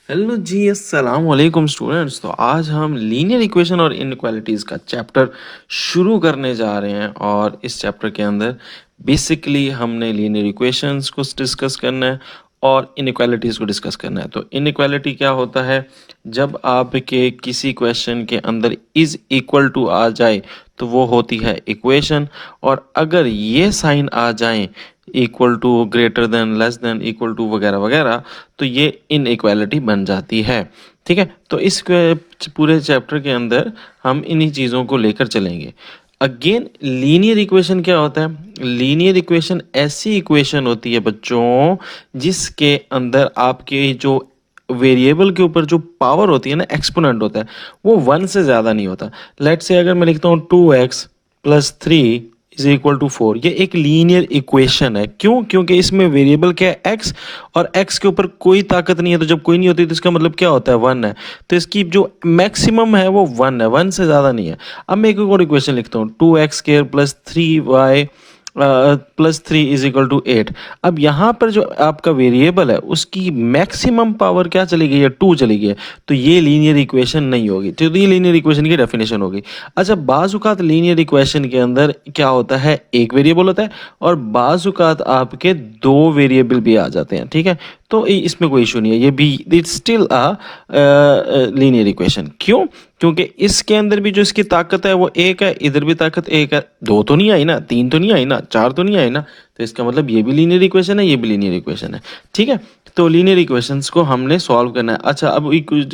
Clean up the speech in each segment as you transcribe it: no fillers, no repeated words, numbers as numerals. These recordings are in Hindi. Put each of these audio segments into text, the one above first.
हेलो जी, अस्सलाम वालेकुम स्टूडेंट्स। तो आज हम लीनियर इक्वेशन और इनइक्वालिटीज़ का चैप्टर शुरू करने जा रहे हैं और इस चैप्टर के अंदर बेसिकली हमने लीनियर इक्वेशंस को डिस्कस करना है और इनइक्वालिटीज़ को डिस्कस करना है। तो इनइक्वालिटी क्या होता है? जब आपके किसी क्वेश्चन के अंदर इज़ इक्वल टू आ जाए तो वो होती है इक्वेशन, और अगर ये साइन आ जाए equal to, greater than, less than, equal to वगैरह वगैरह, तो ये इनइक्वालिटी बन जाती है। ठीक है, तो इस पूरे चैप्टर के अंदर हम इन्हीं चीज़ों को लेकर चलेंगे। अगेन, लीनियर इक्वेशन क्या होता है? लीनियर इक्वेशन ऐसी इक्वेशन होती है बच्चों जिसके अंदर आपके जो वेरिएबल के ऊपर जो पावर होती है ना, एक्सपोनेंट होता है, वो 1 से ज़्यादा नहीं होता। लेट से अगर मैं लिखता हूँ 2x + 3 इज इक्वल टू 4, ये एक लीनियर इक्वेशन है। क्यों? क्योंकि इसमें वेरिएबल क्या है? x, और x के ऊपर कोई ताकत नहीं है। तो जब कोई नहीं होती तो इसका मतलब क्या होता है? 1 है। तो इसकी जो मैक्सिमम है वो 1 है, 1 से ज़्यादा नहीं है। अब मैं एक और इक्वेशन लिखता हूँ, 2x² + 3y +3 is equal to 8। अब यहाँ पर जो आपका वेरिएबल है उसकी मैक्सिमम पावर क्या चली गई है? 2 चली गई है। तो ये लीनियर इक्वेशन नहीं होगी। तो ये लीनियर इक्वेशन की डेफिनेशन होगी। अच्छा, बाज़-औक़ात लीनियर इक्वेशन के अंदर क्या होता है? एक वेरिएबल होता है और बाज़-औक़ात आपके 2 वेरिएबल भी आ जाते हैं। ठीक है, तो इसमें कोई इशू नहीं है। ये भी it's still a linear equation. क्यों? क्योंकि इसके अंदर भी जो इसकी ताकत है वो 1 है, इधर भी ताकत 1 है। 2 तो नहीं आई ना, 3 तो नहीं आई ना, 4 तो नहीं आई ना। तो इसका मतलब ये भी लीनियर इक्वेशन है, ये भी लीनियर इक्वेशन है। ठीक है, तो लीनियर इक्वेशंस को हमने सॉल्व करना है। अच्छा, अब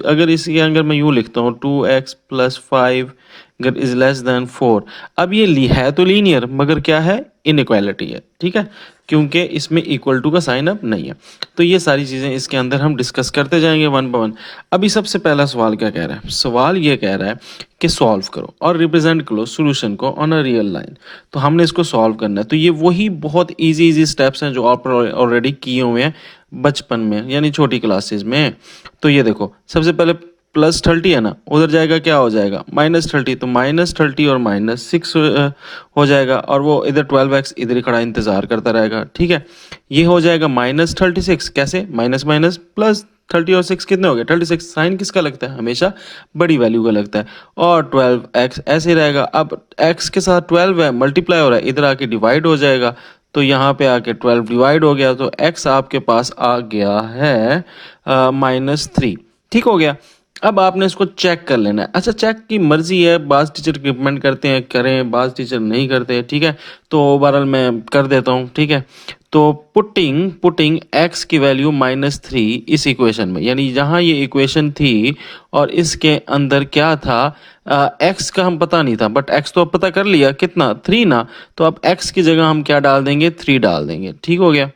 अगर इसके अगर मैं यूँ लिखता हूँ 2x + 5 इज लेस देन 4। अब ये है तो लीनियर, मगर क्या है? इनइक्वालिटी है। ठीक है, क्योंकि इसमें इक्वल टू का साइन अब नहीं है। तो ये सारी चीज़ें इसके अंदर हम डिस्कस करते जाएंगे वन बाय वन। अभी सबसे पहला सवाल क्या कह रहा है? सवाल ये कह रहा है कि सॉल्व करो और रिप्रेजेंट करो सॉल्यूशन को ऑन अ रियल लाइन। तो हमने इसको सॉल्व करना है। तो ये वही बहुत इजी स्टेप्स हैं जो आप ऑलरेडी किए हुए हैं बचपन में, यानी छोटी क्लासेस में। तो ये देखो, सबसे पहले +30 है ना, उधर जाएगा क्या हो जाएगा? -30। तो -30 और -6 हो जाएगा, और वो इधर 12x इधर ही खड़ा इंतज़ार करता रहेगा। ठीक है, ये हो जाएगा -36। कैसे? माइनस माइनस प्लस, 30 और 6 कितने हो गए? 36। साइन किसका लगता है? हमेशा बड़ी वैल्यू का लगता है। और 12x ऐसे रहेगा। अब x के साथ 12 है, मल्टीप्लाई हो रहा है, इधर आके डिवाइड हो जाएगा। तो यहाँ पे आके 12 डिवाइड हो गया, तो x आपके पास आ गया है -3। ठीक हो गया। अब आपने इसको चेक कर लेना है। अच्छा, चेक की मर्जी है, बाज़ टीचर रिकमेंड करते हैं करें, बाज़ टीचर नहीं करते हैं। ठीक है, तो ओवरऑल मैं कर देता हूँ। ठीक है, तो पुटिंग x की वैल्यू -3 इस इक्वेशन में, यानी जहाँ ये इक्वेशन थी और इसके अंदर क्या था, x का हम पता नहीं था, बट x तो अब पता कर लिया, कितना? 3 ना। तो अब x की जगह हम क्या डाल देंगे? 3 डाल देंगे। ठीक हो गया,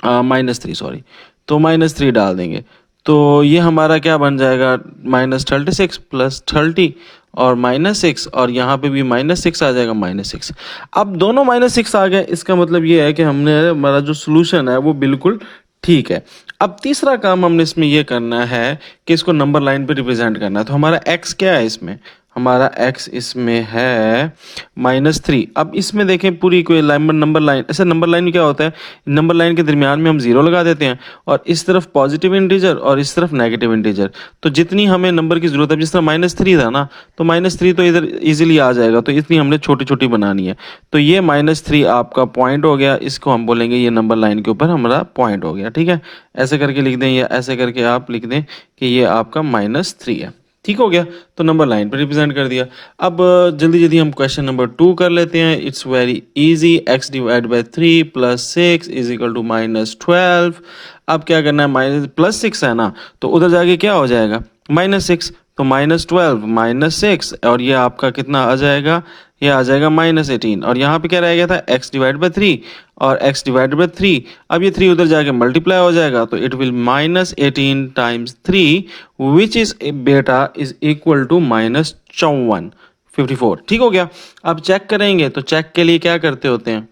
-3 सॉरी। तो -3 डाल देंगे, तो ये हमारा क्या बन जाएगा? -36 + 30 और -6, और यहाँ पे भी -6 आ जाएगा, -6। अब दोनों -6 आ गए, इसका मतलब ये है कि हमने हमारा जो सोल्यूशन है वो बिल्कुल ठीक है। अब तीसरा काम हमने इसमें ये करना है कि इसको नंबर लाइन पे रिप्रेजेंट करना है। तो हमारा x क्या है इसमें? हमारा x इसमें है -3। अब इसमें देखें, पूरी कोई नंबर लाइन, ऐसे नंबर लाइन में क्या होता है? नंबर लाइन के दरमियान में हम 0 लगा देते हैं, और इस तरफ पॉजिटिव इंटीजर और इस तरफ नेगेटिव इंटीजर। तो जितनी हमें नंबर की ज़रूरत है, जिस तरह -3 था ना, तो -3 तो इधर इजीली आ जाएगा, तो इतनी हमने छोटी छोटी बनानी है। तो ये -3 आपका पॉइंट हो गया, इसको हम बोलेंगे ये नंबर लाइन के ऊपर हमारा पॉइंट हो गया। ठीक है, ऐसे करके लिख दें, या ऐसे करके आप लिख दें कि ये आपका -3 है। ठीक हो गया, तो नंबर लाइन पर रिप्रेजेंट कर दिया। अब जल्दी जल्दी हम क्वेश्चन नंबर 2 कर लेते हैं। It's very easy. x divide by 3 + 6 is equal to -12। अब क्या करना है? +6 है ना, तो उधर जाके क्या हो जाएगा? -6। तो -12 -6, और ये आपका कितना आ जाएगा? ये आ जाएगा -18। और यहाँ पे क्या रह गया था? x डिवाइड बाई 3 और x डिवाइड बाई 3। अब ये 3 उधर जाके मल्टीप्लाई हो जाएगा, तो it will -18 times 3 which is बेटा इज इक्वल टू -54, 54। ठीक हो गया। अब चेक करेंगे, तो चेक के लिए क्या करते होते हैं?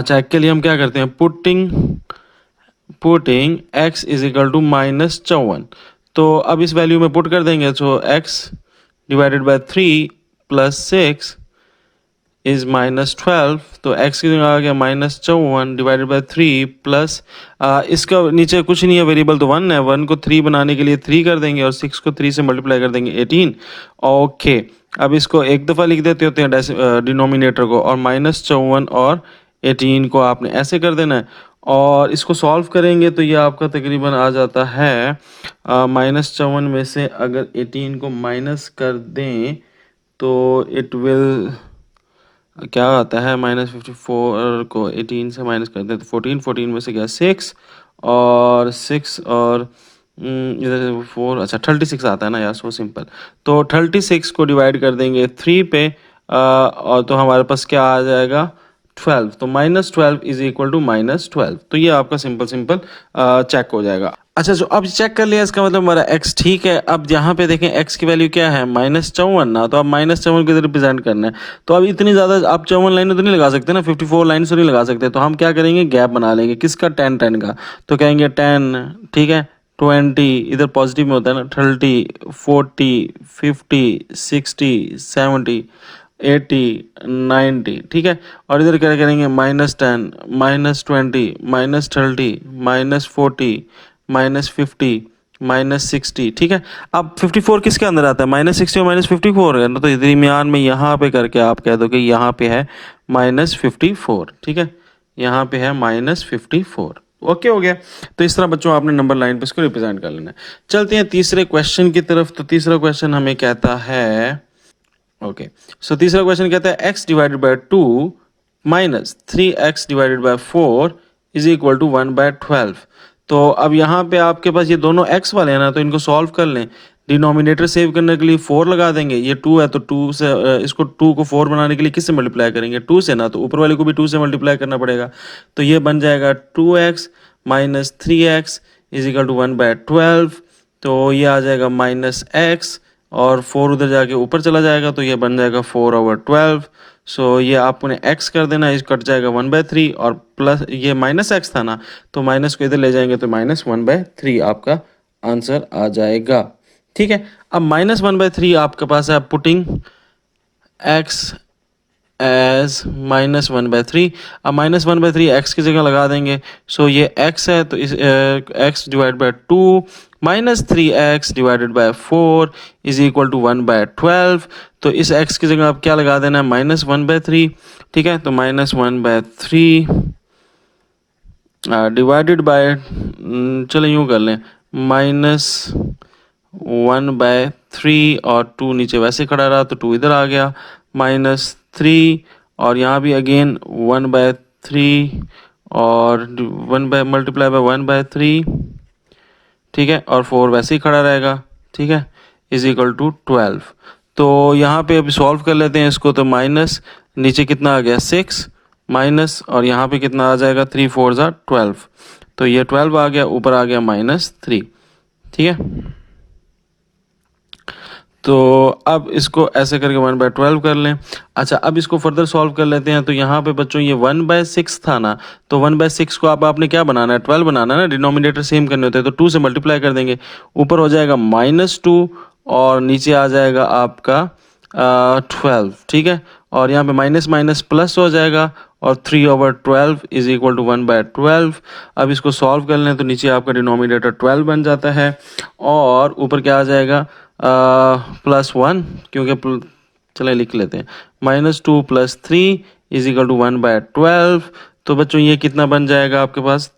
चेक के लिए हम क्या करते हैं? Putting x is equal to -54। तो अब इस वैल्यू में पुट कर देंगे, तो x डिवाइडेड बाय 3 + 6 इज -12, तो x की जगह आ गया -54 डिवाइडेड बाय 3 प्लस इसका नीचे कुछ नहीं है वेरिएबल, तो 1 है। 1 को 3 बनाने के लिए 3 कर देंगे और 6 को 3 से मल्टीप्लाई कर देंगे 18। ओके, अब इसको एक दफ़ा लिख देते होते हैं डिनोमिनेटर को, और -54 और 18 को आपने ऐसे कर देना है और इसको सॉल्व करेंगे तो ये आपका तकरीबन आ जाता है -54 में से अगर 18 को माइनस कर दें तो इट विल क्या आता है, -54 को 18 से माइनस कर दें तो 14, 14 में से गया 6 और 6 और इधर 4, अच्छा 36 आता है ना यार, सो सिंपल। तो 36 को डिवाइड कर देंगे 3 पे और तो हमारे पास क्या आ जाएगा 12, तो -12 इज इक्वल टू -12, तो ये आपका सिंपल सिंपल चेक हो जाएगा। अच्छा, जो अब चेक कर लिया इसका मतलब हमारा x ठीक है। अब यहाँ पे देखें x की वैल्यू क्या है -54 ना, तो अब -54 को इधर रिप्रेजेंट करना है। तो अब इतनी ज़्यादा आप 54 लाइन तो नहीं लगा सकते ना, 54 लाइन तो नहीं लगा सकते, तो हम क्या करेंगे गैप बना लेंगे किसका 10 10 का, तो कहेंगे 10, ठीक है 20, इधर पॉजिटिव में होता है ना 30 40 50 60 70 80 90, ठीक है। और इधर क्या करेंगे -10 -20 -30 -40 -50 -60, ठीक है। अब 54 किसके अंदर आता है, -60 और -54 है ना, तो दरमियान में यहाँ पे करके आप कह दो कि यहाँ पे है -54, ठीक है, यहाँ पे है -54। ओके हो गया। तो इस तरह बच्चों आपने नंबर लाइन पे इसको रिप्रेजेंट कर लेना है। चलते हैं तीसरे क्वेश्चन की तरफ। तो तीसरा क्वेश्चन हमें कहता है, ओके सो तीसरा क्वेश्चन कहता है x divided by 2 minus 3x divided by 4 is equal to 1/12। तो अब यहाँ पे आपके पास ये दोनों x वाले हैं ना, तो इनको सॉल्व कर लें। डिनोमिनेटर सेव करने के लिए 4 लगा देंगे, ये 2 है तो 2 से इसको 2 को 4 बनाने के लिए किससे मल्टीप्लाई करेंगे 2 से ना, तो ऊपर वाले को भी 2 से मल्टीप्लाई करना पड़ेगा। तो ये बन जाएगा 2x minus 3x is equal to 1/12। तो ये आ जाएगा -x और 4 उधर जाके ऊपर चला जाएगा, तो ये बन जाएगा 4/12। सो ये आपने x कर देना, इस कट जाएगा 1/3 और प्लस ये -x था ना, तो माइनस को इधर ले जाएंगे तो -1/3 आपका आंसर आ जाएगा, ठीक है। अब -1/3 आपके पास है, पुटिंग x एज -1/3। अब -1/3 x की जगह लगा देंगे, सो ये x है तो इस x divide by 2 -3x divided by 4 is equal to 1/12। तो इस x की जगह आप क्या लगा देना है -1/3, ठीक है। तो -1/3 डिवाइडेड बाय, चलो यूँ कर लें -1/3 और 2 नीचे वैसे खड़ा रहा तो 2 इधर आ गया, -3 और यहाँ भी अगेन 1/3 और 1/3, ठीक है, और 4 वैसे ही खड़ा रहेगा, ठीक है, इज इक्वल टू 12। तो यहाँ पे अभी सॉल्व कर लेते हैं इसको, तो माइनस नीचे कितना आ गया 6 माइनस और यहाँ पे कितना आ जाएगा 3 4 ज़ा 12, तो ये 12 आ गया, ऊपर आ गया -3, ठीक है। तो अब इसको ऐसे करके 1/12 कर लें। अच्छा, अब इसको फर्दर सॉल्व कर लेते हैं। तो यहाँ पे बच्चों ये 1/6 था ना, तो 1/6 को अब आपने क्या बनाना है 12 बनाना है ना, डिनोमिनेटर सेम करने होते हैं, तो 2 से मल्टीप्लाई कर देंगे, ऊपर हो जाएगा -2 और नीचे आ जाएगा आपका 12, ठीक है। और यहाँ पे माइनस माइनस प्लस हो जाएगा और 3/12 इज इक्वल टू 1/12। अब इसको सॉल्व कर लें तो नीचे आपका डिनोमिनेटर 12 बन जाता है और ऊपर क्या आ जाएगा +1, क्योंकि चले लिख लेते हैं -2 + 3 इज इक्वल टू 1/12। तो बच्चों ये कितना बन जाएगा आपके पास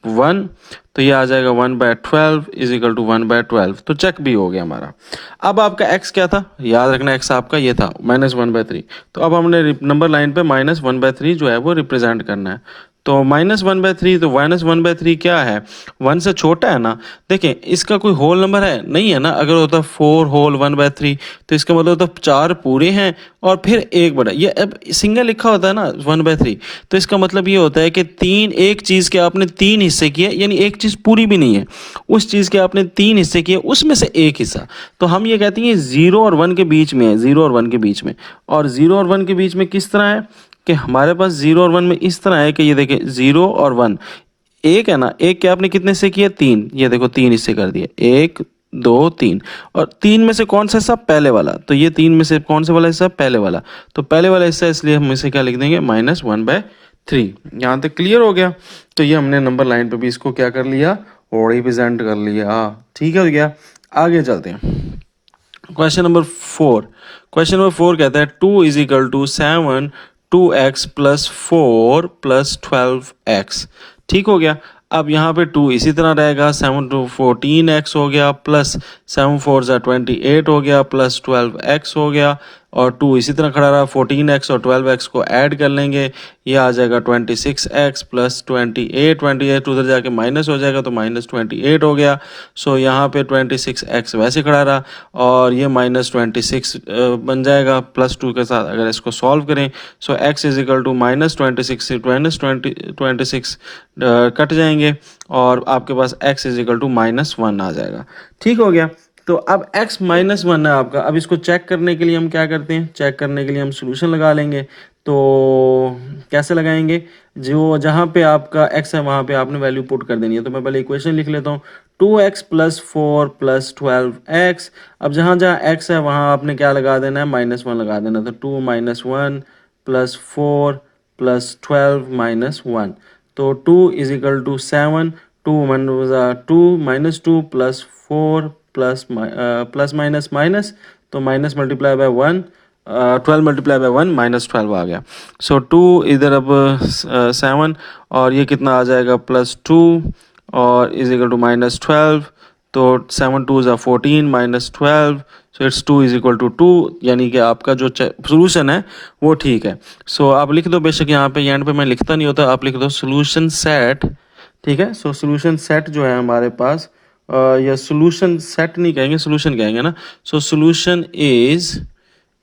1, तो ये आ जाएगा 1/12 इज इक्वल टू 1/12। तो चेक भी हो गया हमारा। अब आपका x क्या था, याद रखना x आपका ये था -1/3। तो अब हमने नंबर लाइन पे -1/3 जो है वो रिप्रेजेंट करना है। तो -1/3, तो -1/3 क्या है, 1 से छोटा है ना। देखें इसका कोई होल नंबर है नहीं है ना, अगर होता 4 होल 1/3 तो इसका मतलब होता 4 पूरे हैं और फिर एक बड़ा, ये अब सिंगल लिखा होता है ना 1/3, तो इसका मतलब ये होता है कि एक चीज़ के आपने 3 हिस्से किए, यानी एक चीज़ पूरी भी नहीं है, उस चीज़ के आपने 3 हिस्से किए, उसमें से एक हिस्सा। तो हम ये कहते हैं 0 और 1 के बीच में है, 0 और 1 के बीच में। और 0 और 1 के बीच में किस तरह है कि हमारे पास 0 और 1 में इस तरह है कि ये देखें 0 और 1 एक है ना, एक के आपने कितने से किया 3, ये देखो 3 हिस्से कर दिए, 1 2 3 और 3 में से कौन सा हिस्सा पहले वाला, तो ये 3 में से कौन सा वाला हिस्सा पहले वाला, तो पहले वाला हिस्सा, इसलिए हम इसे क्या लिख देंगे -1/3। यहाँ तक क्लियर हो गया। तो ये हमने नंबर लाइन पे भी इसको क्या कर लिया, रिप्रेजेंट कर लिया। ठीक है हो गया। आगे चलते हैं। Question number 4। क्वेश्चन नंबर 4 कहता है 2 is equal to 7 2x plus 4 plus 12x। ठीक हो गया। अब यहाँ पे 2 इसी तरह रहेगा, 7 to 14x हो गया, प्लस 7 4 28 हो गया, प्लस 12x हो गया, और 2 इसी तरह खड़ा रहा। 14x और 12x को ऐड कर लेंगे, ये आ जाएगा 26x प्लस 28, 28 उधर जाके माइनस हो जाएगा तो -28 हो गया। सो यहाँ पे 26x वैसे खड़ा रहा, और ये -26 बन जाएगा प्लस 2 के साथ अगर इसको सॉल्व करें। सो x इज इक्वल टू -26 से -26 कट जाएंगे, और आपके पास x इज इक्वल टू -1 आ जाएगा। ठीक हो गया। तो अब x -1 है आपका। अब इसको चेक करने के लिए हम क्या करते हैं, चेक करने के लिए हम सोल्यूशन लगा लेंगे। तो कैसे लगाएंगे, जो जहाँ पे आपका x है वहाँ पे आपने वैल्यू पुट कर देनी है। तो मैं पहले इक्वेशन लिख लेता हूँ, 2x प्लस 4 प्लस 12x। अब जहाँ जहाँ x है वहाँ आपने क्या लगा देना है, -1 लगा देना। तो 2 - 1 प्लस 4 प्लस 12 -1। तो 2 is equal to 7, 2 -2 plus 4 plus plus minus minus, तो minus multiply by 1, 12 multiply by 1 -12 आ गया। सो 2 इधर अब 7, और ये कितना आ जाएगा प्लस 2 और इज इक्वल टू -12। तो 7 2 ज़ा 14 -12, so it's 2 is equal to 2, यानी कि आपका जो सोल्यूशन है वो ठीक है। सो आप लिख दो, बेशक यहाँ पे एंड पे मैं लिखता नहीं होता, आप लिख दो सोल्यूशन सेट। ठीक है। सो सोल्यूशन सेट जो है हमारे पास, या सोल्यूशन सेट नहीं कहेंगे, सोल्यूशन कहेंगे ना। सो सोल्यूशन इज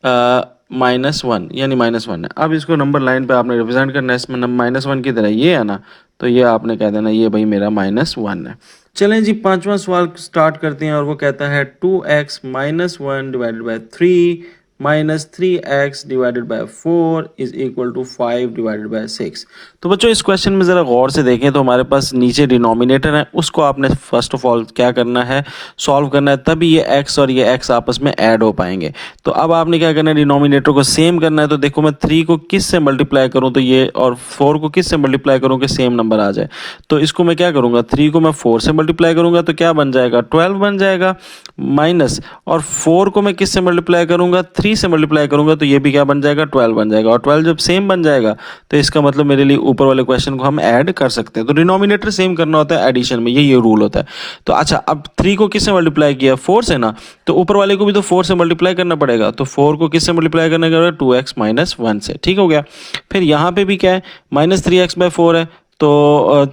-1, यानी -1 है। अब इसको नंबर लाइन पे आपने रिप्रेजेंट करना है, इसमें -1 की तरह ये है ना, तो ये आपने कह देना ये भाई मेरा -1 है। चलें जी, 5वां सवाल स्टार्ट करते हैं, और वो कहता है 2x - 1 divided by 3 -3x divided by 4 is equal to 5 divided by 6। तो बच्चों इस क्वेश्चन में ज़रा गौर से देखें तो हमारे पास नीचे डिनोमिनेटर है, उसको आपने फर्स्ट ऑफ ऑल क्या करना है, सॉल्व करना है, तभी ये x और ये x आपस में ऐड हो पाएंगे। तो अब आपने क्या करना है, डिनोमिनेटर को सेम करना है। तो देखो मैं 3 को किस से मल्टीप्लाई करूँ तो ये, और 4 को किस से मल्टीप्लाई करूँ कि सेम नंबर आ जाए। तो इसको मैं क्या करूँगा, 3 को मैं 4 से मल्टीप्लाई करूँगा तो क्या बन जाएगा, 12 बन जाएगा, माइनस, और 4 को मैं किस से मल्टीप्लाई करूँगा, 3 से मल्टीप्लाई करूँगा तो ये भी क्या बन जाएगा, 12 बन जाएगा। और 12 जब सेम बन जाएगा तो इसका मतलब मेरे लिए ऊपर वाले क्वेश्चन को हम ऐड कर सकते हैं। तो डिनोमिनेटर सेम करना होता है एडिशन में, ये रूल होता है। तो अच्छा, अब 3 को किस से मल्टीप्लाई किया, 4 से ना, तो ऊपर वाले को भी तो 4 से मल्टीप्लाई करना पड़ेगा। तो 4 को किस से मल्टीप्लाई करना पड़ेगा, 2x - 1 से। ठीक हो गया। फिर यहाँ पे भी क्या है, -3x/4 है, तो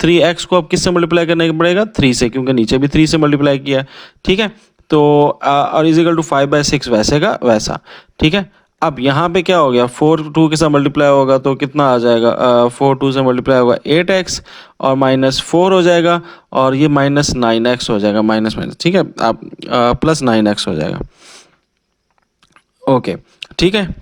3x को अब किस से मल्टीप्लाई करना पड़ेगा, 3 से, क्योंकि नीचे भी 3 से मल्टीप्लाई किया है। ठीक है। तो और इज इक्वल टू 5/6 वैसे का वैसा। ठीक है। अब यहाँ पे क्या हो गया, 4 2 के साथ मल्टीप्लाई होगा तो कितना आ जाएगा, 4 2 से मल्टीप्लाई होगा 8x, और -4 हो जाएगा, और ये -9x हो जाएगा, माइनस माइनस। ठीक है। आप +9x हो जाएगा। ओके। ठीक है।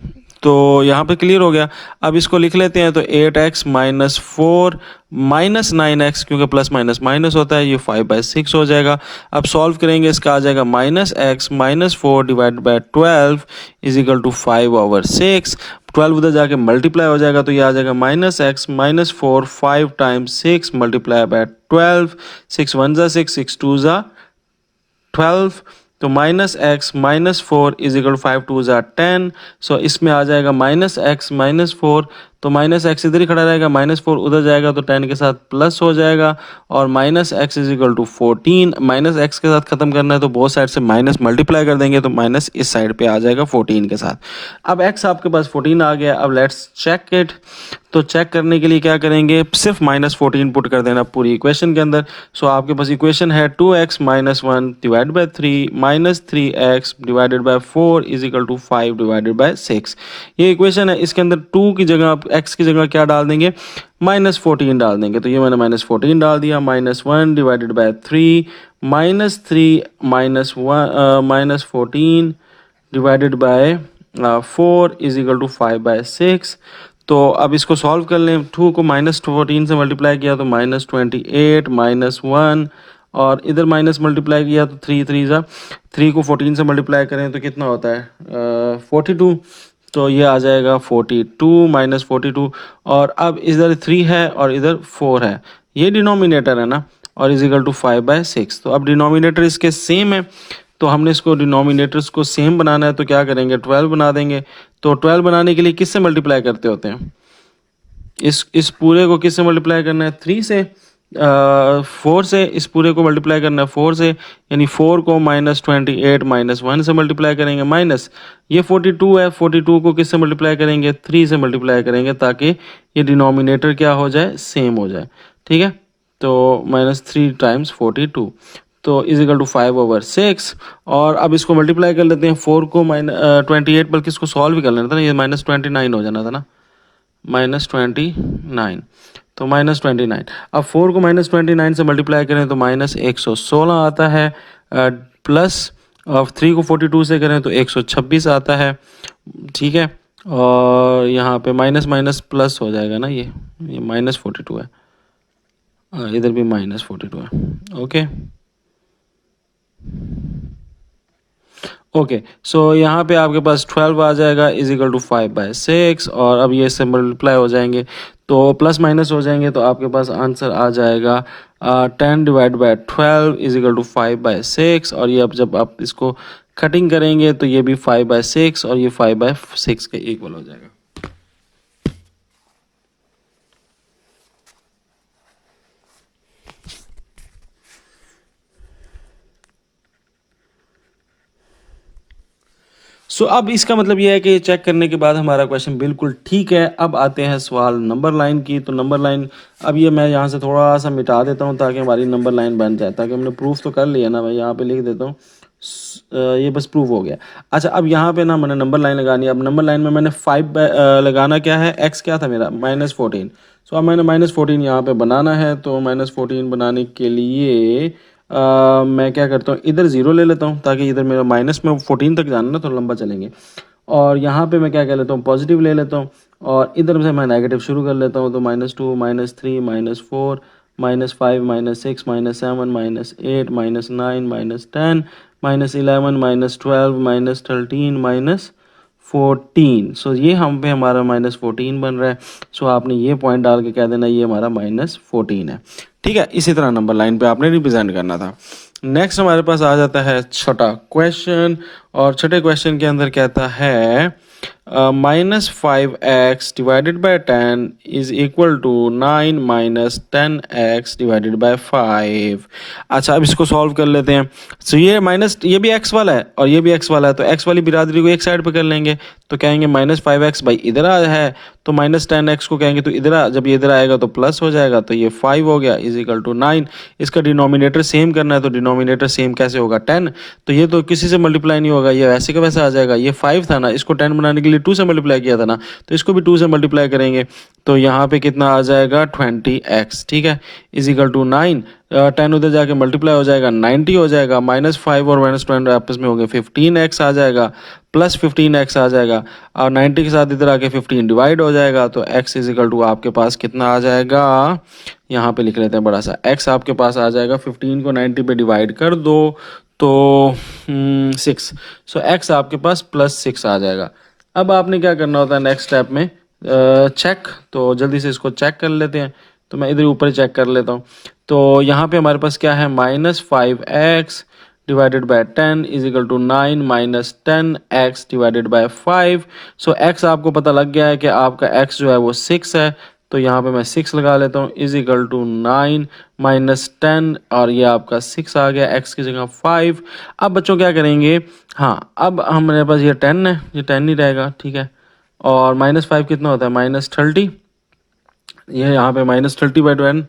तो यहाँ पे क्लियर हो गया। अब इसको लिख लेते हैं, तो 8x - 4 -9x, क्योंकि प्लस माइनस माइनस होता है, ये 5/6 हो जाएगा। अब सॉल्व करेंगे, इसका आ जाएगा -x - 4 divide by 12 is equal to 5/6। 12 उधर जाके मल्टीप्लाई हो जाएगा तो ये आ जाएगा -x - 4 5 टाइम्स 6 मल्टीप्लाई बाय 12, 6 1 ज़ा 6, 6 2 ज़ा 12, तो -x - 4 इज इक्वल 5 2 ज़ा 10। सो इसमें आ जाएगा -x - 4, तो -x इधर ही खड़ा रहेगा, -4 उधर जाएगा तो 10 के साथ प्लस हो जाएगा, और -x is equal to 14। -x के साथ खत्म करना है तो बहुत साइड से माइनस मल्टीप्लाई कर देंगे, तो माइनस इस साइड पे आ जाएगा 14 के साथ। अब x आपके पास 14 आ गया। अब लेट्स चेक इट। तो चेक करने के लिए क्या करेंगे, सिर्फ -14 पुट कर देना पूरी इक्वेशन के अंदर। सो आपके पास इक्वेशन है 2x - 1 divide by 3 -3x divided by 4 is equal to 5 divided by 6। ये इक्वेशन है, इसके अंदर 2 की जगह आप x की जगह क्या डाल देंगे, -14 डाल देंगे। तो ये मैंने -14 डाल दिया, -1 divided by 3 -3 -14 divided by 4 is equal to 5/6। तो अब इसको सॉल्व कर लें। 2 को -14 से मल्टीप्लाई किया तो -28 -1, और इधर माइनस मल्टीप्लाई किया तो 3 3 ज़ा 3 को 14 से मल्टीप्लाई करें तो कितना होता है 42। तो ये आ जाएगा 42 माइनस 42। और अब इधर 3 है और इधर 4 है, ये डिनोमिनेटर है ना, और इज इक्वल टू 5/6। तो अब डिनोमिनेटर इसके सेम है, तो हमने इसको डिनोमिनेटर्स को सेम बनाना है तो क्या करेंगे 12 बना देंगे। तो 12 बनाने के लिए किससे मल्टीप्लाई करते होते हैं, इस पूरे को किससे मल्टीप्लाई करना है 3 से, 4 से इस पूरे को मल्टीप्लाई करना है 4 से, यानी 4 को -28 -1 से मल्टीप्लाई करेंगे, माइनस ये 42 है, 42 को किससे मल्टीप्लाई करेंगे 3 से मल्टीप्लाई करेंगे ताकि ये डिनोमिनेटर क्या हो जाए सेम हो जाए। ठीक है, तो -3 टाइम्स 42 तो इज इक्वल टू 5/6। और अब इसको मल्टीप्लाई कर लेते हैं 4 को -28, बल्कि इसको सॉल्व भी कर लेना था ना, ये -29 हो जाना था ना, -29। तो -29, अब 4 को -29 से मल्टीप्लाई करें तो -116 आता है, प्लस और 3 को 42 से करें तो 126 आता है। ठीक है, और यहाँ पे माइनस माइनस प्लस हो जाएगा ना, ये -42 है, इधर भी -42 है। ओके ओके, सो यहाँ पे आपके पास 12 आ जाएगा इज इक्वल टू 5/6, और अब ये से मल्टीप्लाई हो जाएंगे तो प्लस माइनस हो जाएंगे, तो आपके पास आंसर आ जाएगा 10/12 इज इक्वल टू 5/6। और ये अब जब आप इसको कटिंग करेंगे तो ये भी 5/6 और ये 5/6 के इक्वल हो जाएगा। सो अब इसका मतलब ये है कि चेक करने के बाद हमारा क्वेश्चन बिल्कुल ठीक है। अब आते हैं सवाल नंबर लाइन की। तो नंबर लाइन अब ये मैं यहाँ से थोड़ा सा मिटा देता हूँ ताकि हमारी नंबर लाइन बन जाए, ताकि हमने प्रूफ तो कर लिया ना, मैं यहाँ पे लिख देता हूँ, ये बस प्रूफ हो गया। अच्छा, अब यहाँ पे ना मैंने नंबर लाइन लगानी है। अब नंबर लाइन में मैंने 5 लगाना क्या है, एक्स क्या था मेरा -14। सो अब मैंने -14 यहाँ पे बनाना है। तो -14 बनाने के लिए मैं क्या करता हूँ, इधर 0 ले लेता हूँ ताकि इधर मेरा माइनस में 14 तक जाना ना, तो लंबा चलेंगे। और यहाँ पे मैं क्या कर लेता हूँ, पॉजिटिव ले लेता हूँ, और इधर से मैं नेगेटिव शुरू कर लेता हूँ। तो -2 -3 -4 -5 -6 -7 -8 -9 -10 -11 -12 -13 -14। सो ये हम पे हमारा -14 बन रहा है। सो आपने ये पॉइंट डाल के कह देना ये हमारा -14 है। ठीक है, इसी तरह नंबर लाइन पे आपने रिप्रेजेंट करना था। नेक्स्ट हमारे पास आ जाता है छठा क्वेश्चन, और छठे क्वेश्चन के अंदर कहता है -5x divided by 10 is equal to 9 -10x divided by 5। अच्छा, अब इसको सॉल्व कर लेते हैं। सो ये माइनस, ये भी x वाला है और ये भी x वाला है, तो x वाली बिरादरी को एक साइड पे कर लेंगे। तो कहेंगे -5x भाई इधर आ है, तो -10x को कहेंगे तो इधर जब ये इधर आएगा तो प्लस हो जाएगा, तो ये 5 हो गया इज इक्वल टू 9। इसका डिनोमिनेटर सेम करना है, तो डिनोमिनेटर सेम कैसे होगा 10, तो ये तो किसी से मल्टीप्लाई नहीं होगा, ये वैसे का वैसा आ जाएगा। ये 5 था ना, इसको 10 बनाने के लिए 2 से मल्टीप्लाई किया था ना, तो इसको भी 2 से मल्टीप्लाई करेंगे। तो यहाँ पे कितना आ जाएगा 20x। ठीक है, इज इक्वल टू 9, 10 उधर जाके मल्टीप्लाई हो जाएगा 90 हो जाएगा, -5 और -10 आपस में हो गए 15x आ जाएगा, प्लस 15x आ जाएगा, और 90 के साथ इधर आके 15 डिवाइड हो जाएगा। तो x इज इक्वल टू आपके पास कितना आ जाएगा, यहाँ पे लिख लेते हैं बड़ा सा, x आपके पास आ जाएगा 15 को 90 पे डिवाइड कर दो तो 6। सो x आपके पास +6 आ जाएगा। अब आपने क्या करना होता है नेक्स्ट स्टेप में, चेक। तो जल्दी से इसको चेक कर लेते हैं। तो मैं इधर ऊपर चेक कर लेता हूँ। तो यहाँ पे हमारे पास क्या है, -5x divided by 10 is equal to 9 -10x divided by 5। So x आपको पता लग गया है कि आपका x जो है वो 6 है, तो यहाँ पे मैं 6 लगा लेता हूँ इज इक्वल टू 9 -10, और ये आपका 6 आ गया, x की जगह 5। अब बच्चों क्या करेंगे, हाँ अब हमारे पास ये 10 है, ये 10 ही रहेगा। ठीक है, और -5 कितना होता है -30, ये यहाँ पे -30/10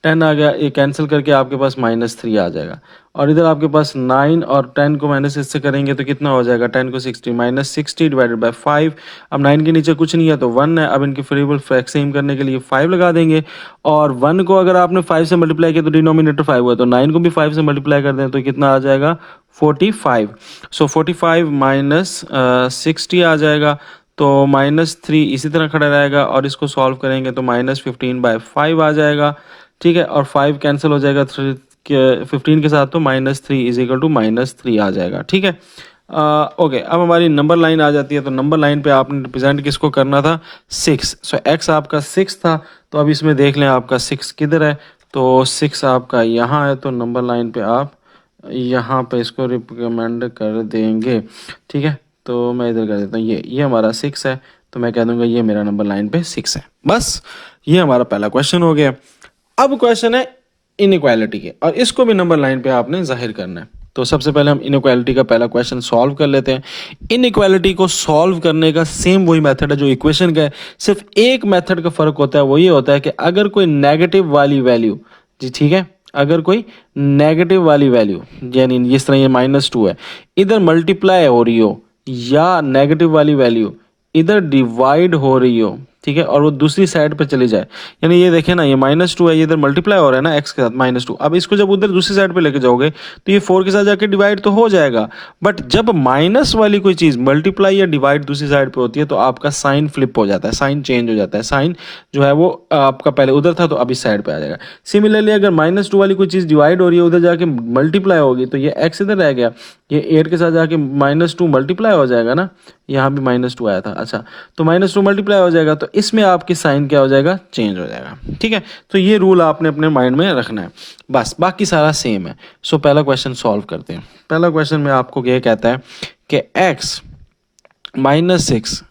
10 आ गया, ये कैंसिल करके आपके पास -3 आ जाएगा। और इधर आपके पास 9 और 10 को माइनस इससे करेंगे तो कितना हो जाएगा, 10 को 60 -60 डिवाइडेड बाय 5। अब 9 के नीचे कुछ नहीं है तो 1 है। अब इनके वेरिएबल फ्रैक्शन करने के लिए 5 लगा देंगे, और 1 को अगर आपने 5 से मल्टीप्लाई किया तो डिनोमिनेटर 5 हुआ, तो 9 को भी 5 से मल्टीप्लाई कर दें तो कितना आ जाएगा 45। सो 45 -60 आ जाएगा, तो -3 इसी तरह खड़ा रहेगा, और इसको सॉल्व करेंगे तो -15/5 आ जाएगा। ठीक है, और 5 कैंसिल हो जाएगा 15 के साथ तो -3 इज इक्वल टू -3 आ जाएगा। ठीक है, ओके। अब हमारी नंबर लाइन आ जाती है, तो नंबर लाइन पे आपने रिप्रेजेंट किसको करना था, 6। सो एक्स आपका 6 था, तो अब इसमें देख लें आपका 6 किधर है, तो 6 आपका यहाँ है, तो नंबर लाइन पे आप यहाँ पे इसको रिकमेंड कर देंगे। ठीक है, तो मैं इधर कर देता हूँ, ये हमारा 6 है, तो मैं कह दूंगा ये मेरा नंबर लाइन पे 6 है। बस ये हमारा पहला क्वेश्चन हो गया। अब क्वेश्चन है इनइक्वालिटी के, और इसको भी नंबर लाइन पे आपने जाहिर करना है। तो सबसे पहले हम इनइक्वालिटी का पहला क्वेश्चन सॉल्व कर लेते हैं। इनइक्वालिटी को सॉल्व करने का सेम वही मेथड है जो इक्वेशन का है, सिर्फ एक मेथड का फर्क होता है, वो ये होता है कि अगर कोई नेगेटिव वाली वैल्यू, जी ठीक है, अगर कोई नेगेटिव वाली वैल्यू, यानी जिस तरह ये -2 है, इधर मल्टीप्लाई हो रही हो, या नेगेटिव वाली वैल्यू इधर डिवाइड हो रही हो, ठीक है, और वो दूसरी साइड पे चली जाए, यानी ये देखें ना, ये -2 है, ये इधर मल्टीप्लाई हो रहा है ना एक्स के साथ -2। अब इसको जब उधर दूसरी साइड पे लेके जाओगे तो ये 4 के साथ जाके डिवाइड तो हो जाएगा, बट जब माइनस वाली कोई चीज़ मल्टीप्लाई या डिवाइड दूसरी साइड पे होती है तो आपका साइन फ्लिप हो जाता है, साइन चेंज हो जाता है, साइन जो है वो आपका पहले उधर था तो अब इस साइड पे आ जाएगा। सिमिलरली अगर -2 वाली कोई चीज़ डिवाइड हो रही है, उधर जाके मल्टीप्लाई होगी, तो ये एक्स इधर रह गया, ये 8 के साथ जाके -2 मल्टीप्लाई हो जाएगा ना, यहाँ भी -2 आया था, अच्छा, तो -2 मल्टीप्लाई हो जाएगा, तो इसमें आपकी साइन क्या हो जाएगा, चेंज हो जाएगा। ठीक है, तो ये रूल आपने अपने माइंड में रखना है, बस बाकी सारा सेम है। सो पहला क्वेश्चन सॉल्व करते हैं। पहला क्वेश्चन में आपको ये कहता है कि x -6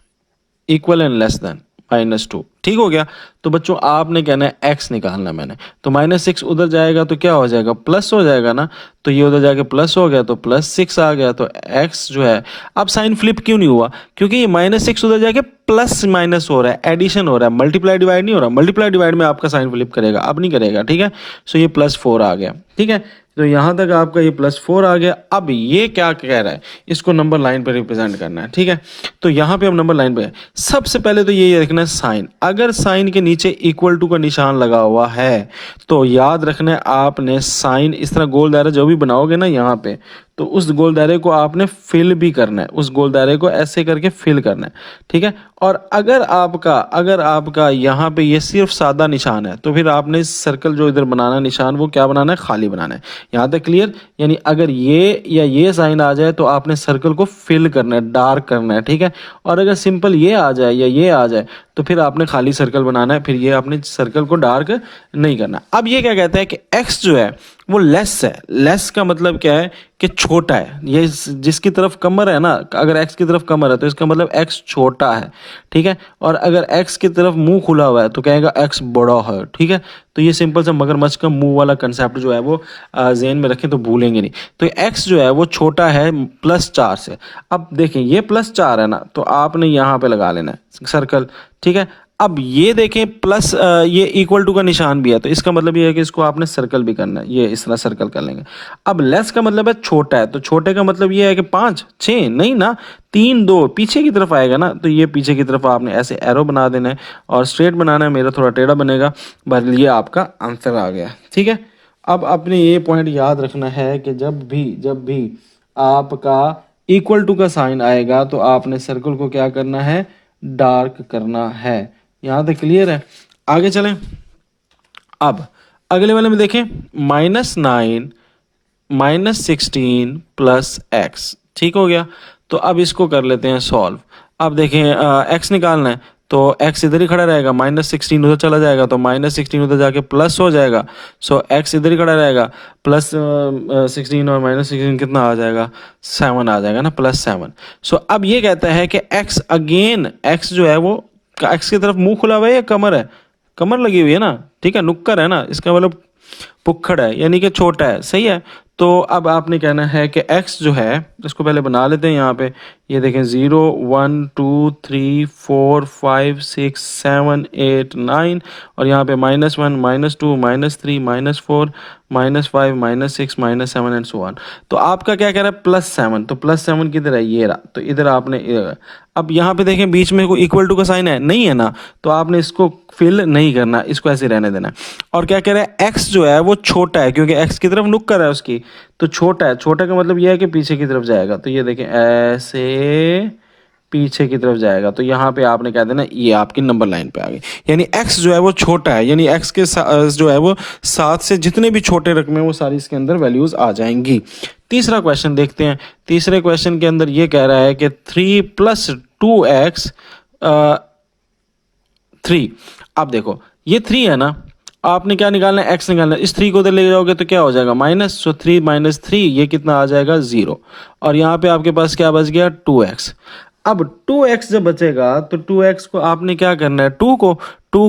equal and less than -2। ठीक हो गया, तो बच्चों आपने कहना है x निकालना है मैंने, तो -6 उधर जाएगा तो क्या हो जाएगा, प्लस हो जाएगा ना, तो ये उधर जाके प्लस हो गया तो +6 आ गया, तो x जो है, अब साइन फ्लिप क्यों नहीं हुआ, क्योंकि ये -6 उधर जाके प्लस माइनस हो रहा है, एडिशन हो रहा है, मल्टीप्लाई डिवाइड नहीं हो रहा, मल्टीप्लाई डिवाइड में आपका साइन फ्लिप करेगा, अब नहीं करेगा। ठीक है, सो ये +4 आ गया। ठीक है, तो यहाँ तक आपका ये +4 आ गया। अब ये क्या कह रहा है, इसको नंबर लाइन पे रिप्रेजेंट करना है। ठीक है, तो यहाँ पे हम नंबर लाइन पे सबसे पहले तो ये देखना है साइन, अगर साइन के नीचे इक्वल टू का निशान लगा हुआ है तो याद रखना है आपने साइन, इस तरह गोल दायरा जो भी बनाओगे ना यहाँ पे, तो उस गोल दायरे को आपने फिल भी करना है, उस गोल दायरे को ऐसे करके फिल करना है। ठीक है, और अगर आपका यहाँ पे ये सिर्फ सादा निशान है तो फिर आपने सर्कल जो इधर बनाना है निशान, वो क्या बनाना है, खाली बनाना है। यहाँ तक क्लियर, यानी अगर ये या ये साइन आ जाए तो आपने सर्कल को फिल करना है, डार्क करना है। ठीक है, और अगर सिंपल ये आ जाए या ये आ जाए तो फिर आपने खाली सर्कल बनाना है, फिर ये आपने सर्कल को डार्क नहीं करना। अब ये क्या कहता है कि x जो है वो लेस है, लेस का मतलब क्या है कि छोटा है, ये जिसकी तरफ कमर है ना, अगर x की तरफ कमर है तो इसका मतलब x छोटा है। ठीक है, और अगर x की तरफ मुंह खुला हुआ है तो कहेगा x बड़ा है। ठीक है, तो ये सिंपल सा मगरमच्छ का मुंह वाला कंसेप्ट जो है वो ज़हन में रखें तो भूलेंगे नहीं। तो x जो है वो छोटा है +4 से। अब देखें ये +4 है ना, तो आपने यहाँ पे लगा लेना है सर्कल। ठीक है, अब ये देखें प्लस ये इक्वल टू का निशान भी है, तो इसका मतलब ये है कि इसको आपने सर्कल भी करना है, ये इस तरह सर्कल कर लेंगे। अब लेस का मतलब है छोटा है, तो छोटे का मतलब ये है कि 5 6 नहीं ना, 3 2 पीछे की तरफ आएगा ना, तो ये पीछे की तरफ आपने ऐसे एरो बना देना है और स्ट्रेट बनाना है, मेरा थोड़ा टेढ़ा बनेगा, बस ये आपका आंसर आ गया। ठीक है, अब अपने ये पॉइंट याद रखना है कि जब भी आपका इक्वल टू का साइन आएगा तो आपने सर्कल को क्या करना है, डार्क करना है। यहाँ तक क्लियर है, आगे चलें। अब अगले वाले में देखें, -9 -16 + x। ठीक हो गया, तो अब इसको कर लेते हैं सॉल्व। अब देखें x निकालना है तो x इधर ही खड़ा रहेगा, -16 उधर चला जाएगा तो -16 उधर जाके प्लस हो जाएगा, सो x इधर ही खड़ा रहेगा, +16 और -16 कितना आ जाएगा, 7 आ जाएगा ना, +7। सो अब ये कहता है कि x अगेन, x जो है वो x की तरफ मुंह खुला हुआ है या कमर है, कमर लगी हुई है ना, ठीक है, नुक्कर है ना, इसका मतलब पुक्खड़ है, यानी कि छोटा है। सही है, तो अब आपने कहना है कि x जो है, इसको पहले बना लेते हैं यहाँ पे, ये देखें 0 1 2 3 4 5 6 7 8 9, और यहाँ पे -1 -2 -3 -4 -5 -6 -7 एंड सो ऑन। तो आपका क्या कह रहा है, +7, तो +7 किधर है, ये रहा, तो इधर आपने अब यहाँ पे देखें बीच में कोई इक्वल टू का साइन है नहीं है ना, तो आपने इसको फिल नहीं करना, इसको ऐसे रहने देना। और क्या कह रहा है, x जो है वो छोटा है, क्योंकि x की तरफ नुक्कर है उसकी, तो छोटा है, छोटा का मतलब ये है कि पीछे की तरफ जाएगा, तो ये देखें ऐसे पीछे की तरफ जाएगा। तो यहाँ पे आपने कह देना ये आपकी नंबर लाइन पे आ गई, यानी x जो है वो छोटा है, यानी x के जो है वो 7 से जितने भी छोटे रकम है वो सारी इसके अंदर वैल्यूज आ जाएंगी। तीसरा क्वेश्चन देखते हैं। तीसरे क्वेश्चन के अंदर ये कह रहा है कि 3 + 2x 3। अब देखो ये 3 है ना, आपने क्या निकालना है, x निकालना है। इस 3 को उधर ले जाओगे तो क्या हो जाएगा माइनस, सो 3 - 3 ये कितना आ जाएगा 0। और यहाँ पे आपके पास क्या बच गया 2x। अब 2x जब बचेगा तो 2x को आपने क्या करना है, 2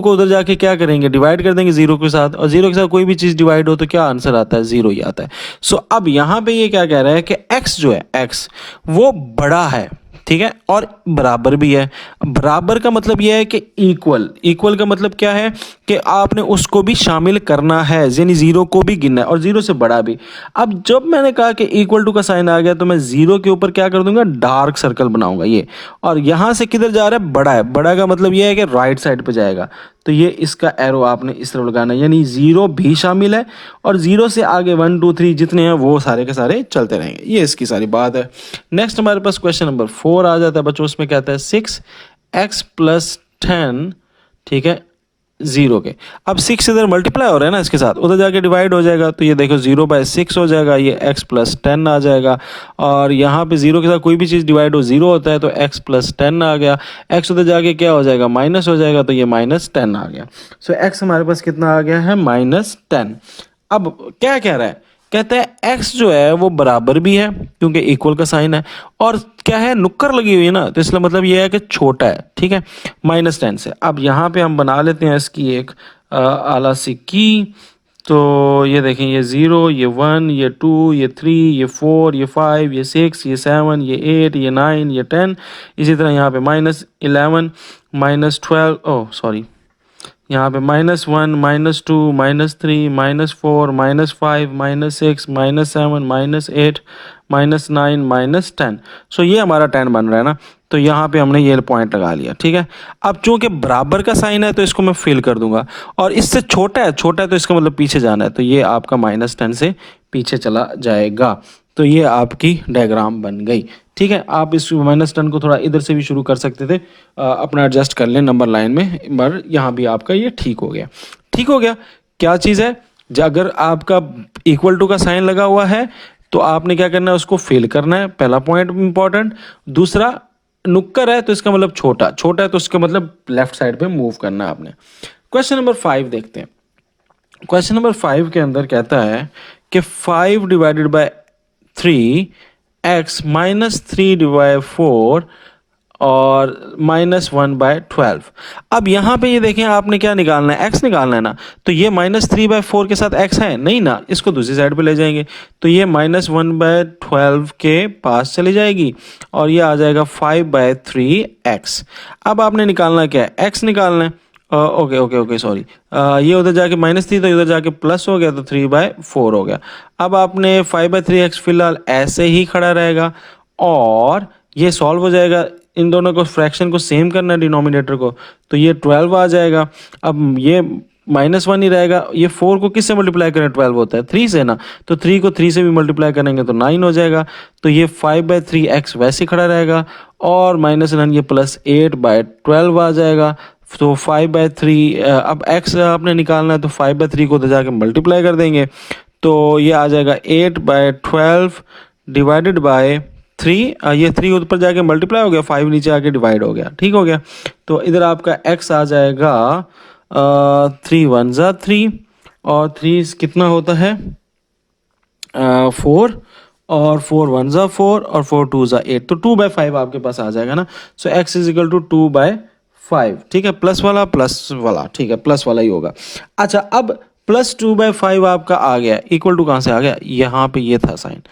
को उधर जाके क्या करेंगे, डिवाइड कर देंगे 0 के साथ, और 0 के साथ कोई भी चीज़ डिवाइड हो तो क्या आंसर आता है 0 ही आता है। सो अब यहाँ पे ये क्या कह रहा है कि x जो है x वो बड़ा है, ठीक है, और बराबर भी है। बराबर का मतलब यह है कि इक्वल, इक्वल का मतलब क्या है कि आपने उसको भी शामिल करना है, यानी 0 को भी गिनना है और 0 से बड़ा भी। अब जब मैंने कहा कि इक्वल टू का साइन आ गया तो मैं 0 के ऊपर क्या कर दूंगा, डार्क सर्कल बनाऊंगा ये, और यहां से किधर जा रहा है, बड़ा है। बड़ा का मतलब यह है कि राइट साइड पे जाएगा, तो ये इसका एरो आपने इस तरफ लगाना है, यानी 0 भी शामिल है और 0 से आगे 1 2 3 जितने हैं वो सारे के सारे चलते रहेंगे। ये इसकी सारी बात है। नेक्स्ट हमारे पास क्वेश्चन नंबर 4 आ जाता है बच्चों। उसमें कहता है 6x + 10, ठीक है, 0 के। अब 6 इधर मल्टीप्लाई हो रहा है ना इसके साथ, उधर जाके डिवाइड हो जाएगा, तो ये देखो 0/6 हो जाएगा, ये x + 10 आ जाएगा। और यहाँ पे 0 के साथ कोई भी चीज़ डिवाइड हो 0 होता है, तो x + 10 आ गया। x उधर जाके क्या हो जाएगा, माइनस हो जाएगा, तो ये -10 आ गया। सो x हमारे पास कितना आ गया है, -10। अब क्या कह रहा है, कहते हैं x जो है वो बराबर भी है क्योंकि इक्वल का साइन है, और क्या है, नुक्कर लगी हुई है ना, तो इसका मतलब ये है कि छोटा है, ठीक है, -10 से। अब यहाँ पे हम बना लेते हैं इसकी एक आला सी की। तो ये देखें, ये 0, ये 1, ये 2, ये 3, ये 4, ये 5, ये 6, ये 7, ये 8, ये 9, ये 10। इसी तरह यहाँ पे -11, -12, ओह सॉरी, यहाँ पे -1, -2, -3, -4, -5, -6, -7, -8, -9, -10। सो ये हमारा 10 बन रहा है ना, तो यहाँ पे हमने ये पॉइंट लगा लिया, ठीक है। अब चूंकि बराबर का साइन है तो इसको मैं फिल कर दूंगा, और इससे छोटा है, छोटा है तो इसका मतलब पीछे जाना है, तो ये आपका -10 से पीछे चला जाएगा। तो ये आपकी डायग्राम बन गई, ठीक है। आप इस -10 को थोड़ा इधर से भी शुरू कर सकते थे, अपना एडजस्ट कर लें नंबर लाइन में, पर यहाँ भी आपका ये ठीक हो गया, ठीक हो गया। क्या चीज़ है, अगर आपका इक्वल टू का साइन लगा हुआ है तो आपने क्या करना है, उसको फिल करना है, पहला पॉइंट इंपॉर्टेंट। दूसरा, नुक्कर है तो इसका मतलब छोटा, छोटा है तो इसका मतलब लेफ्ट साइड पे मूव करना है आपने। क्वेश्चन नंबर 5 देखते हैं। क्वेश्चन नंबर 5 के अंदर कहता है कि 5 / 3 x -3/4 और -1/12। अब यहाँ पे ये देखें, आपने क्या निकालना है, x निकालना है ना, तो ये -3/4 के साथ x है नहीं ना, इसको दूसरी साइड पे ले जाएंगे, तो ये -1/12 के पास चली जाएगी, और ये आ जाएगा 5/3x। अब आपने निकालना क्या है, x निकालना है। ओके ओके ओके सॉरी, ये उधर जाके माइनस थी तो इधर जाके प्लस हो गया, तो 3/4 हो गया। अब आपने 5/3x फिलहाल ऐसे ही खड़ा रहेगा, और ये सॉल्व हो जाएगा। इन दोनों को फ्रैक्शन को सेम करना है, डिनोमिनेटर को, तो ये 12 आ जाएगा। अब ये -1 ही रहेगा, ये 4 को किससे मल्टीप्लाई करें, 12 होता है 3 से ना, तो 3 को 3 से भी मल्टीप्लाई करेंगे तो 9 हो जाएगा। तो ये 5/3x वैसे खड़ा रहेगा, और -9 ये +8/12 आ जाएगा। तो 5/3, अब x आपने निकालना है तो 5/3 को उधर जाके मल्टीप्लाई कर देंगे, तो ये आ जाएगा 8/12 डिवाइडेड बाय 3। ये 3 ऊपर जाके मल्टीप्लाई हो गया, 5 नीचे आके डिवाइड हो गया, ठीक हो गया। तो इधर आपका x आ जाएगा 3 1 ज़ा 3, और 3 कितना होता है 4, और 4 1 ज़ा 4, और 4 2 ज़ा 8, तो 2/5 आपके पास आ जाएगा ना। सो x = 2/5, ठीक है, प्लस वाला, ठीक है, प्लस वाला ही होगा। अच्छा, अब +2/5 आपका आ गया, इक्वल टू कहाँ से आ गया, यहाँ पे ये था साइन।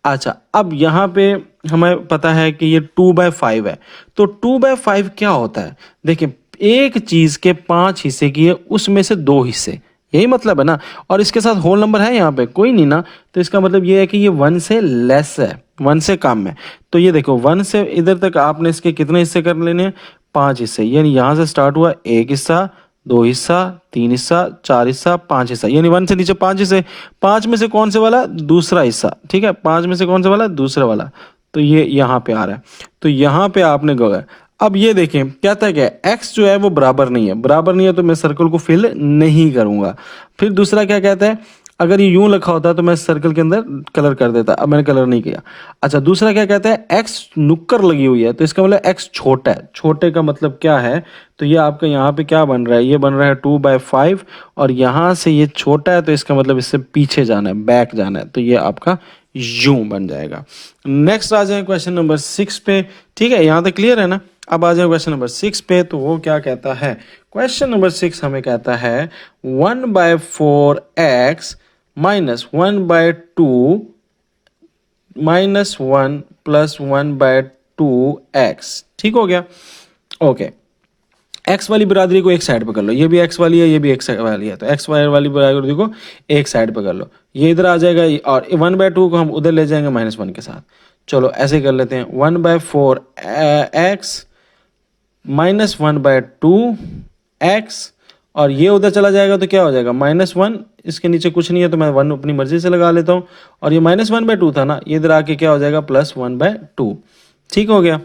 अच्छा, अब यहाँ पे हमें पता है कि ये 2/5 है, तो 2/5 क्या होता है, देखिए एक चीज़ के 5 हिस्से किए, उसमें से 2 हिस्से, यही मतलब है ना। और इसके साथ होल नंबर है यहाँ पे कोई नहीं ना, तो इसका मतलब ये है कि ये 1 से लेस है, 1 से कम है। तो ये देखो 1 से इधर तक आपने इसके कितने हिस्से कर लेने हैं, 5 हिस्से, यानी यहाँ से स्टार्ट हुआ 1 हिस्सा, 2 हिस्सा, 3 हिस्सा, 4 हिस्सा, 5 हिस्सा, यानी 1 से नीचे 5 हिस्से। 5 में से कौन से वाला, दूसरा हिस्सा, ठीक है, 5 में से कौन सा वाला, दूसरा वाला, तो ये यहाँ पे आ रहा है, तो यहाँ पे आपने गया। अब ये देखें कहता है क्या, x जो है वो बराबर नहीं है, बराबर नहीं है तो मैं सर्कल को फिल नहीं करूँगा। फिर दूसरा क्या कहता है, अगर ये यूं लिखा होता तो मैं सर्कल के अंदर कलर कर देता, अब मैंने कलर नहीं किया। अच्छा दूसरा क्या कहता है, x नुक्कर लगी हुई है, तो इसका मतलब x छोटा है। छोटे का मतलब क्या है, तो ये आपका यहाँ पे क्या बन रहा है, ये बन रहा है 2/5 और यहाँ से ये छोटा है तो इसका मतलब इससे पीछे जाना है, बैक जाना है, तो ये आपका यूं बन जाएगा। नेक्स्ट आ जाए क्वेश्चन नंबर 6 पे। ठीक है, यहाँ तक क्लियर है ना। अब आ जाए क्वेश्चन नंबर 6 पे, तो वो क्या कहता है, क्वेश्चन नंबर 6 हमें कहता है 1/4x minus 1/2 minus 1 plus 1/2x। ठीक हो गया, ओके। एक्स वाली बरादरी को एक साइड पे कर लो, ये भी एक्स वाली है, ये भी एक्स वाली है, तो एक्स वाली बरादरी को एक साइड पे कर लो, ये इधर आ जाएगा और 1/2 को हम उधर ले जाएंगे -1 के साथ। चलो ऐसे कर लेते हैं, 1/4x माइनस 1/2x और ये उधर चला जाएगा तो क्या हो जाएगा -1, इसके नीचे कुछ नहीं है तो मैं 1 अपनी मर्जी से लगा लेता हूँ, और ये -1/2 था ना, ये इधर आके क्या हो जाएगा +1/2। ठीक हो गया।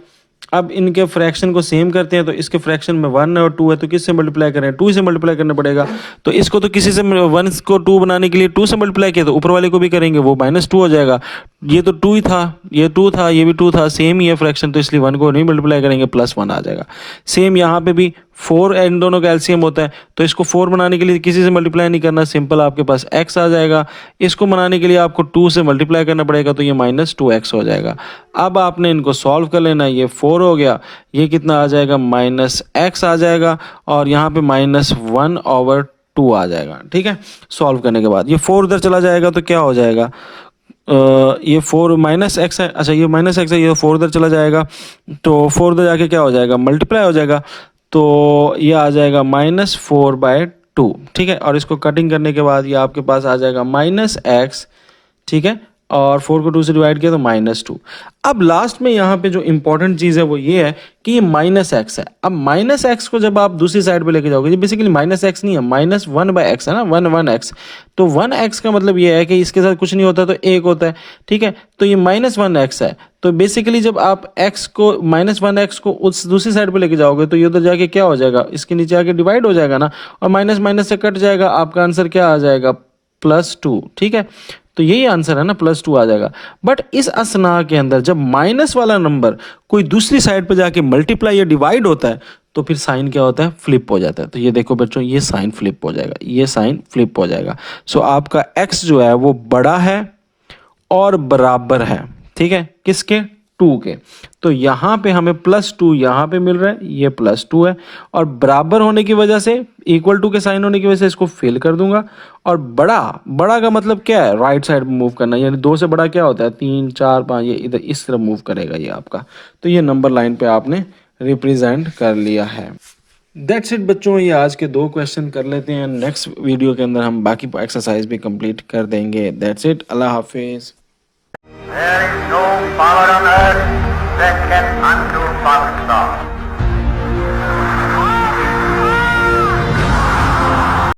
अब इनके फ्रैक्शन को सेम करते हैं, तो इसके फ्रैक्शन में 1 और 2 है तो किससे मल्टीप्लाई करें, 2 से मल्टीप्लाई करना पड़ेगा। तो इसको तो किसी से 1 को 2 बनाने के लिए 2 से मल्टीप्लाई किया, तो ऊपर वाले को भी करेंगे, वो -2 हो जाएगा। ये तो 2 ही था, ये 2 था, ये भी 2 था, सेम ही है फ्रैक्शन, तो इसलिए 1 को नहीं मल्टीप्लाई करेंगे, +1 आ जाएगा। सेम यहाँ पे भी 4 इन दोनों का एलसीएम होता है, तो इसको 4 बनाने के लिए किसी से मल्टीप्लाई नहीं करना, सिंपल आपके पास x आ जाएगा। इसको बनाने के लिए आपको 2 से मल्टीप्लाई करना पड़ेगा, तो ये -2x हो जाएगा। अब आपने इनको सॉल्व कर लेना, ये 4 हो गया, ये कितना आ जाएगा -x आ जाएगा, और यहाँ पे -1/2 आ जाएगा। ठीक है, सॉल्व करने के बाद ये 4 उधर चला जाएगा तो क्या हो जाएगा, ये 4 -x है, अच्छा ये -x है, ये 4 उधर चला जाएगा, तो 4 उधर जाके क्या हो जाएगा, मल्टीप्लाई हो जाएगा, तो ये आ जाएगा -4/2। ठीक है, और इसको कटिंग करने के बाद ये आपके पास आ जाएगा -x। ठीक है, और 4 को 2 से डिवाइड किया तो -2। अब लास्ट में यहाँ पे जो इंपॉर्टेंट चीज़ है वो ये है कि ये -x है। अब -x को जब आप दूसरी साइड पे लेके जाओगे, ये बेसिकली -x नहीं है, -1/x है ना, 1x। तो 1x का मतलब ये है कि इसके साथ कुछ नहीं होता तो 1 होता है। ठीक है, तो ये -1x है, तो बेसिकली जब आप x को -1x को उस दूसरी साइड पे लेके जाओगे तो ये उधर जाके क्या हो जाएगा, इसके नीचे आके डिवाइड हो जाएगा ना, और माइनस माइनस से कट जाएगा, आपका आंसर क्या आ जाएगा, +2। ठीक है, तो यही आंसर है ना, +2 आ जाएगा। बट इस असना के अंदर जब माइनस वाला नंबर कोई दूसरी साइड पे जाके मल्टीप्लाई या डिवाइड होता है तो फिर साइन क्या होता है, फ्लिप हो जाता है। तो ये देखो बच्चों, ये साइन फ्लिप हो जाएगा, ये साइन फ्लिप हो जाएगा। सो आपका x जो है वो बड़ा है और बराबर है, ठीक है, किसके, 2 के। तो यहाँ पे हमें +2 यहाँ पे मिल रहा है, ये +2 है, और बराबर होने की वजह से, इक्वल टू के साइन होने की वजह से इसको फेल कर दूंगा। और बड़ा, बड़ा का मतलब क्या है, राइट साइड मूव करना, यानी 2 से बड़ा क्या होता है, 3 4 5, ये इधर इस तरफ मूव करेगा ये आपका। तो ये नंबर लाइन पे आपने रिप्रेजेंट कर लिया है। दैट्स इट बच्चों, ये आज के 2 क्वेश्चन कर लेते हैं, नेक्स्ट वीडियो के अंदर हम बाकी एक्सरसाइज भी कंप्लीट कर देंगे। दैट्स इट, अल्लाह हाफिज़। There is no power on earth that can undo Father's law.